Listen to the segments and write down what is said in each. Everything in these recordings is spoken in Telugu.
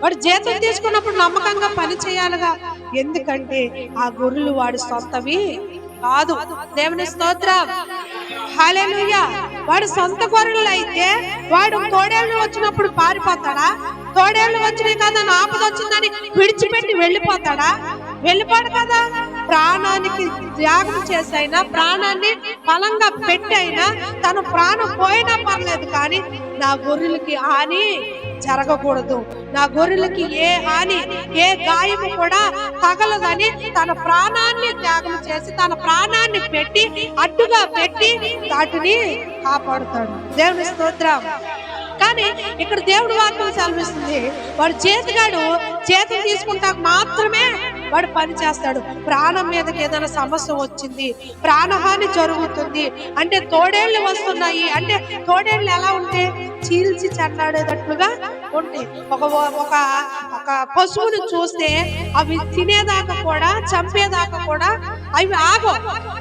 వాడు జీతం తీసుకున్నప్పుడు నమ్మకంగా పని చేయాలిగా. ఎందుకంటే ఆ గొర్రెలు వాడి సొంతవి కాదు. దేవుని స్తోత్రం, హల్లెలూయా. వాడు సొంత గొర్రెలు అయితే వాడు తోడేళ్ళు వచ్చినప్పుడు పారిపోతాడా? తోడేళ్ళు వచ్చినాయి కదా, ఆపద వచ్చిందని విడిచిపెట్టి వెళ్ళిపోతాడా? వెళ్ళిపోడు కదా. ప్రాణానికి త్యాగం చేసైనా, ప్రాణాన్ని బలంగా పెట్టైనా, తన ప్రాణం పోయినా పర్లేదు కానీ నా గొర్రెలకి హాని జరగకూడదు, నా గొర్రెలకి ఏ హాని, ఏ గాయము కూడా తగలదని తన ప్రాణాన్ని త్యాగం చేసి, తన ప్రాణాన్ని పెట్టి, అడ్డుగా పెట్టి వాటిని కాపాడుతాడు. దేవుని స్తోత్రం. కానీ ఇక్కడ దేవుడు వాక్యం సెలవిస్తుంది, వాడు చేతిగాడు చేతులు తీసుకుంటాక మాత్రమే వాడు పని చేస్తాడు. ప్రాణం మీదకి ఏదైనా సమస్య వచ్చింది, ప్రాణహాని జరుగుతుంది అంటే, తోడేళ్లు వస్తున్నాయి అంటే, తోడేళ్లు ఎలా ఉంటే చీల్చి చెండాడేటట్లుగా ఉంటాయి. ఒక పశువుని చూస్తే అవి తినేదాకా కూడా, చంపేదాకా కూడా అవి ఆగవు.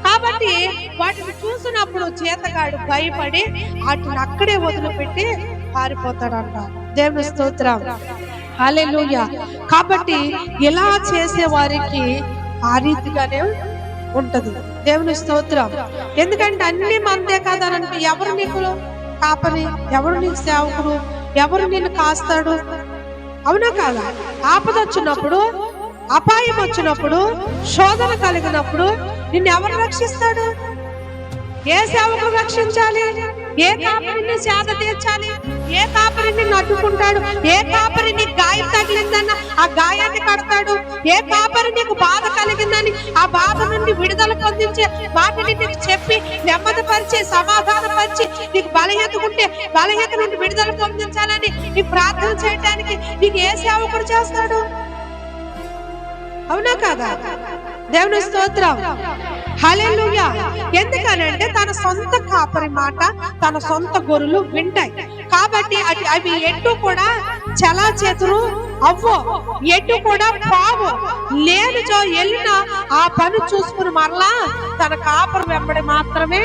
కాబట్టి వాటిని చూసినప్పుడు చేతగాడు భయపడి వాటిని అక్కడే వదిలిపెట్టి పారిపోతాడంట. దేవుని స్తోత్రం, హల్లెలూయా. కాబట్టి ఇలా చేసే వారికి ఆ రీతిగానే ఉంటది. దేవుని స్తోత్రం. ఎందుకంటే అన్ని మందే కాదనంటే ఎవరు నీకు కాపరి, ఎవరు నీకు సేవకుడు, ఎవరు నిన్ను కాస్తాడు? అవునా కాదా? ఆపద వచ్చినప్పుడు, అపాయం వచ్చినప్పుడు, శోధన కలిగినప్పుడు నిన్ను ఎవరు రక్షిస్తాడు? ఏ సేవకుడు రక్షించాలి? ఏ కాపరిని సేద తీర్చాలి? ఏ కాపరిని నడ్డుకుంటాడు? ఏ కాపరిని గాయం తగిలిందన్న ఆ గాయాన్ని కడతాడు? ఏ కాపరి నీకు బాధ కలిగిందని ఆ బాధ నుండి విడుదల పొందించే వాటిని నీకు చెప్పి నెమ్మదిపరిచి, సమాధానపరిచి, నీకు బలహీనకుంటే బలహీనత నుండి విడుదల పొందించాలని నీ ప్రార్థన చేయడానికి నీకు ఏ సేవకుడు చేస్తాడు? అవునా కాదా? దేవుని స్తోత్రం, హల్లెలూయా. ఎందుకనంటే తన సొంత కాపరి మాట తన సొంత గొర్రెలు వింటాయి. కాబట్టి అవి ఎటు కూడా చలా చేతులు అవ్వో, ఎటు కూడా పావు లేని వెళ్ళిన ఆ పని చూసుకుని మరలా తన కాపరి వెంబడి మాత్రమే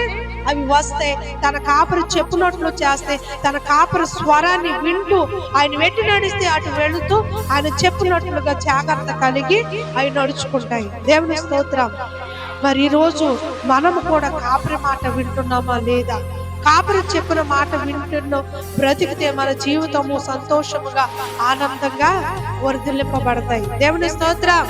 అవి వస్తాయి. తన కాపరి చెప్పినట్లు చేస్తే, తన కాపరి స్వరాన్ని వింటూ ఆయన వెంట నడిస్తే అటు వెళుతూ ఆయన చెప్పినట్లుగా జాగ్రత్త కలిగి అవి నడుచుకుంటాయి. దేవుని స్తోత్రం. మరి ఈ రోజు మనము కూడా కాపరి మాట వింటున్నామా లేదా? కాపరి చెప్పిన మాట వింటున్నాం, బ్రతికితే మన జీవితము సంతోషముగా, ఆనందంగా వర్ధిల్లింపబడతాయి. దేవుని స్తోత్రం.